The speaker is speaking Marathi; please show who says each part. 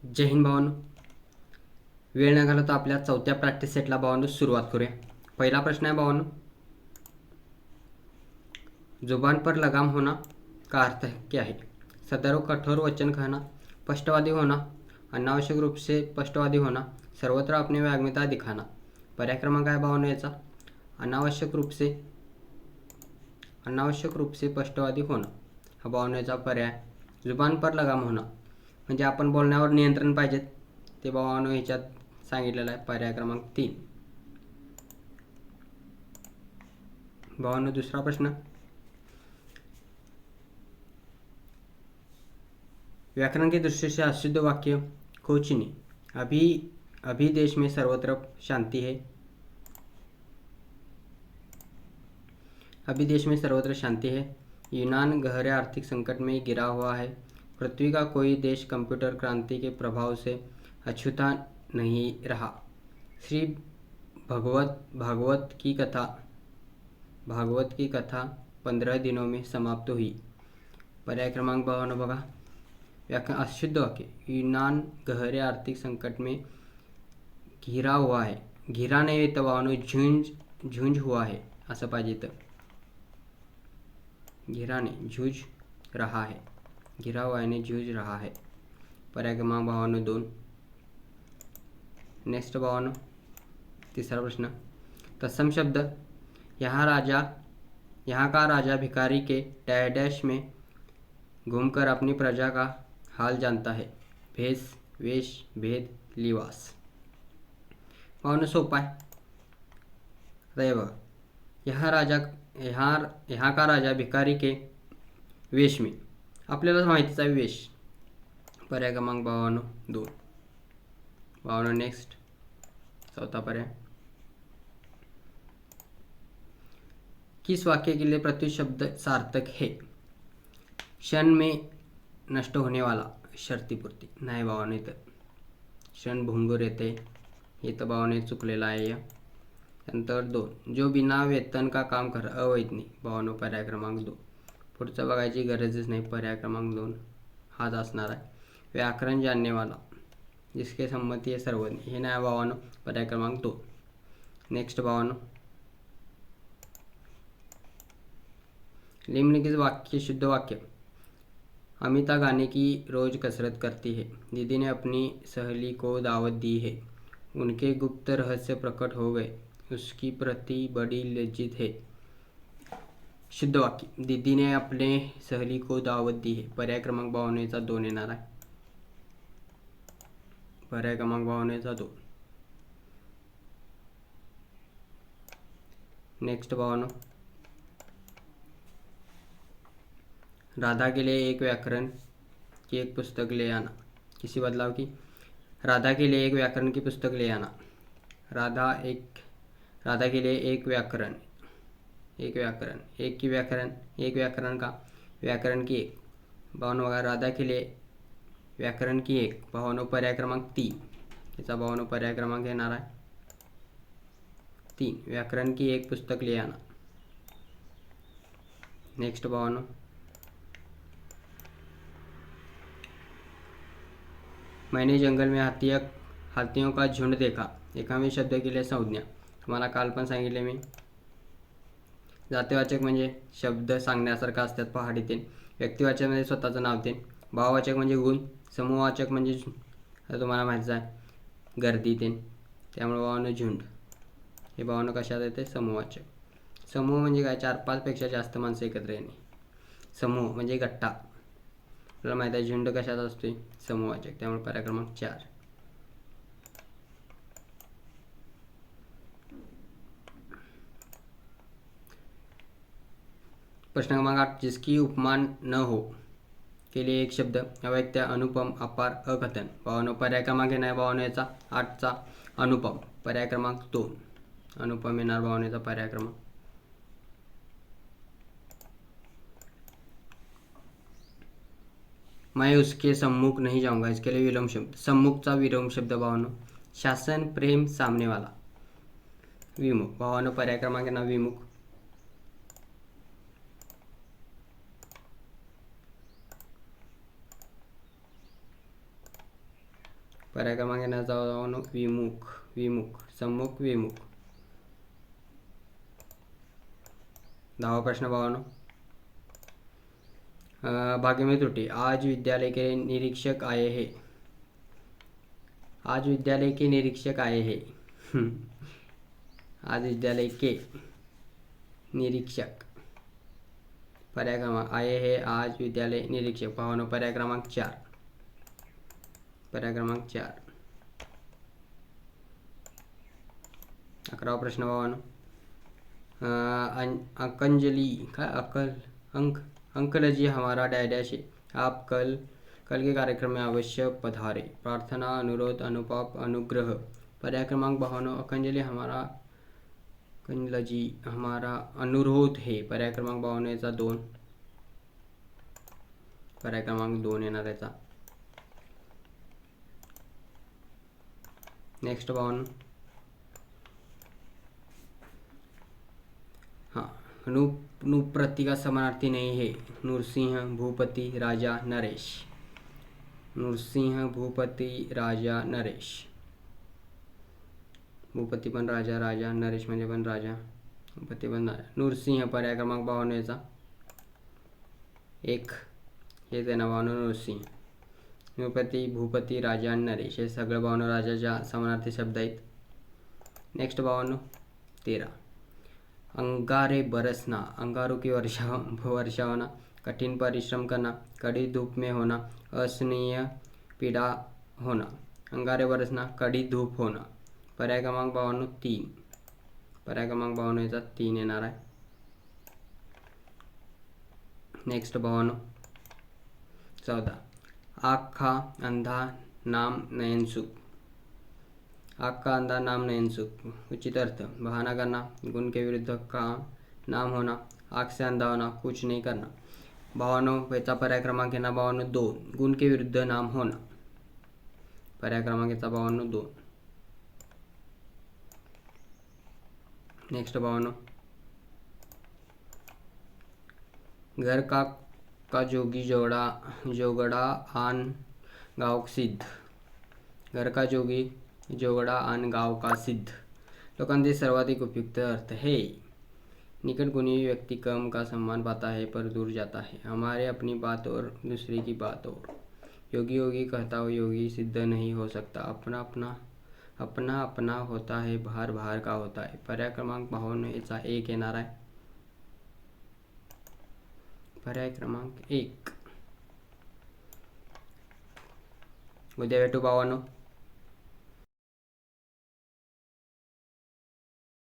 Speaker 1: जय हिंद भावांनो. वेळ न घालवता आपल्या चौथ्या प्रॅक्टिस सेटला भावांनो सुरुवात करूया. पहिला प्रश्न आहे भावांनो, जुबान पर लगाम होना का अर्थ क्या है? सदैव कठोर वचन कहना, स्पष्टवादी होना, अनावश्यक रूप से स्पष्टवादी होना, सर्वत्र अपनी वाग्मिता दिखाना. पर्याय क्रमांक आहे भावांनो याचा अनावश्यक रूप से स्पष्टवादी होणं हा भावांनो याचा पर्याय. जुबान पर लगाम होणं म्हणजे आपण बोलण्यावर नियंत्रण पाहिजे ते भावांनो ह्याच्यात सांगितलेलं आहे. पर्याय क्रमांक 3. भावांनो दुसरा प्रश्न, व्याकरण की दृष्टि से अशुद्ध वाक्य को चुनिए. अभी देश में सर्वत्र शांति है. अभी देश में सर्वत्र शांति है. यूनान गहरे आर्थिक संकट में गिरा हुआ है. पृथ्वी का कोई देश कंप्यूटर क्रांति के प्रभाव से अछूता नहीं रहा. श्री भागवत की कथा 15 दिनों में समाप्त हुई. पर्याय क्रमांक भावांनो बघा, व्याकरण अशुद्ध वाक्य, यूनान गहरे आर्थिक संकट में घिरा हुआ है. घिरा नाही येतं भावांनो, झुंज हुआ है असं पाहिजे तर. घिरा नहीं, जूझ रहा है. घिरा हुआ है नहीं, जूझ रहा है. पर्याय क्रमांक भावांनो 2. नेक्स्ट भावांनो तीसरा प्रश्न, तत्सम शब्द, यहाँ का राजा भिखारी के डैश में घूमकर अपनी प्रजा का हाल जानता है. भेष, वेश, भेद, लिवास. भावांनो सोपा आहे. आता बघा, यहाँ का राजा भिखारी के वेश में, आपल्याला माहितीच आहे वेश. पर्याय क्रमांक भावांनो 2. भावांनो नेक्स्ट चौथा पर्याय, किस वाक्य के लिए प्रत्येक शब्द सार्थक है? क्षण में नष्ट होने वाला, शर्ती पूर्ती. नाही भावांनो, इथं क्षण भंगूर येते, हे तर भावांनो चुकलेलं आहे. नंतर 2, जो बिना वेतन का काम कर अवैतनिक. भावांनो पर्याय क्रमांक 2. पुढचं बघायची गरजच नाही. पर्याय क्रमांक 2 हाच असणार आहे. व्याकरण जानने वाला, जिसके संमती है सर्वज्ञ, हे नाही भावांनो. पर्याय क्रमांक 2. नेक्स्ट भावांनो, निम्नलिखित वाक्य शुद्ध वाक्य. अमिता गाने की रोज कसरत करती है. दीदी ने अपनी सहेली को दावत दी है. उनके गुप्त रहस्य प्रकट हो गए. उसकी प्रति बड़ी लज्जित है. शुद्ध वाक्य, दीदी ने अपने सहेली को दावत दी है. पर्याय क्रमांक भावांनो याचा 2 येणार आहे. पर्याय क्रमांक भावांनो याचा 2. नेक्स्ट भावांनो, राधा के लिए एक व्याकरण की एक पुस्तक ले आना. किसी बदलाव की, राधा के लिए एक व्याकरण की पुस्तक ले आना. राधा के लिए एक व्याकरण का व्याकरण की एक. भावांनो बघा, राधा के लिए व्याकरण की एक. भावांनो पर्याय क्रमांक 3. याचा भावांनो पर्याय क्रमांक येणार आहे 3. व्याकरण की एक पुस्तक ले आना. नेक्स्ट भावांनो, मैंने जंगल में हाथियों का झुंड देखा. एकावी शब्द के लिए संज्ञा. तुम्हाला काल पण सांगितले मी, जातीवाचक म्हणजे शब्द सांगण्यासारखं असतात पहाडीतील. व्यक्तिवाचक म्हणजे स्वतःचं नाव ते. भाववाचक म्हणजे गुण. समूहवाचक म्हणजे आता तुम्हाला माहितीच आहे गर्दी ते. त्यामुळे भावांनो झुंड हे भावांनो कशात येते? समूहवाचक. समूह म्हणजे काय? 4-5 पेक्षा जास्त माणसं एकत्र येणे. समूह म्हणजे गट्टा. आपल्याला माहिती आहे झुंड कशात असतोय? समूहवाचक. त्यामुळे पर्याय क्रमांक 4. प्रश्न क्रमांक 8, जिसकी उपमान न हो के लिए एक शब्द. अव्यक्त, अनुपम, अपार, अकथन. भावांनो पर्याय क्रमांक येणार भावांनो याचा 8चा अनुपम. पर्याय क्रमांक 2. अनुपम येणार भावांनो याचा पर्याय क्रमांक. मैं उसके सम्मुख नहीं जाऊंगा, इसके लिए विलोम शब्द. सम्मुखचा विलोम शब्द भावांनो शासन, प्रेम, सामने वाला. विमुख. भावांनो पर्याय क्रमांक येणार विमुख. पर्याय क्रमांक येण्याचा भावानो विमुख, विमुख, सम्मुख, विमुख. 10वा प्रश्न भावानो, भाग्य में त्रुटि, आज विद्यालय के निरीक्षक आए हैं. आज विद्यालय के निरीक्षक आए हैं. आज विद्यालय के निरीक्षक. पर्याय क्रमांक आए हैं आज विद्यालय निरीक्षक भावानो पर्याय क्रमांक 4. पर्याय क्रमांक 4. 11वा प्रश्न भावानो, अंकंजलि का अंकल जी हमारा डैडैश है, आप कल के कार्यक्रम में अवश्य पधारे. प्रार्थना, अनुरोध, अनुपाप, अनुग्रह. पर्याय क्रमांक भावानो अंकंजलि हमारा अनुरोध है. पर्याय क्रमांक भावानो याचा 2. पर्याय क्रमांक 2 येणार याचा. नेक्स्ट भावानो, हाँ, नुप्रति का समानार्थी नहीं है. नूरसिंह, भूपति, राजा, नरेश. नूरसिंह, भूपति, राजा, नरेश. भूपती पण राजा, राजा नरेश म्हणजे पण राजा, भूपती पण राजा. नूरसिंह पर्याय क्रमांक भावानो याचा 1. हेच आहे ना भावानो नूरसिंह. नृपती, भूपती, राजा आणि नरेश हे सगळं भावानो राजाच्या समानार्थी शब्द आहेत. नेक्स्ट भावानो 13. अंगारे बरसना, अंगारों की वर्षा होना, कठिन परिश्रम करना, कड़ी धूप में होना, असहनीय पीड़ा होना. अंगारे बरसना, कड़ी धूप होना. पर्याय क्रमांक भावानो 3. पर्याय क्रमांक भावानो याचा 3 येणार आहे. नेक्स्ट भावानो 14. आँख का अंधा नाम नयनसुख. आँख का अंधा नाम नयनसुख. उचित अर्थ बहाना करना, गुण के विरुद्ध का नाम होना, आँख से अंधा होना, कुछ नहीं करना. भावानो याचा पर्याय क्रमांक येणार भावानो 2. गुण के विरुद्ध नाम होना. पर्याय क्रमांक याचा भावानो 2. नेक्स्ट भावानो, घर का जोगी जोगड़ा आन गाव सिद्ध. घर का जोगी जोगड़ा आन गाव का सिद्ध. लोकांचे सर्वाधिक उपयुक्त अर्थ है. निकट गुणी व्यक्ति कम का सम्मान पाता है पर दूर जाता है. हमारे अपनी बात और दूसरे की बात और. योगी योगी कहता हो योगी सिद्ध नहीं हो सकता. अपना अपना होता है, भार भार का होता है. पर्याय क्रमांक भावानो याचा 1 येणार आहे. पर्याय क्रमांक 1. उद्या भेटू भावानो.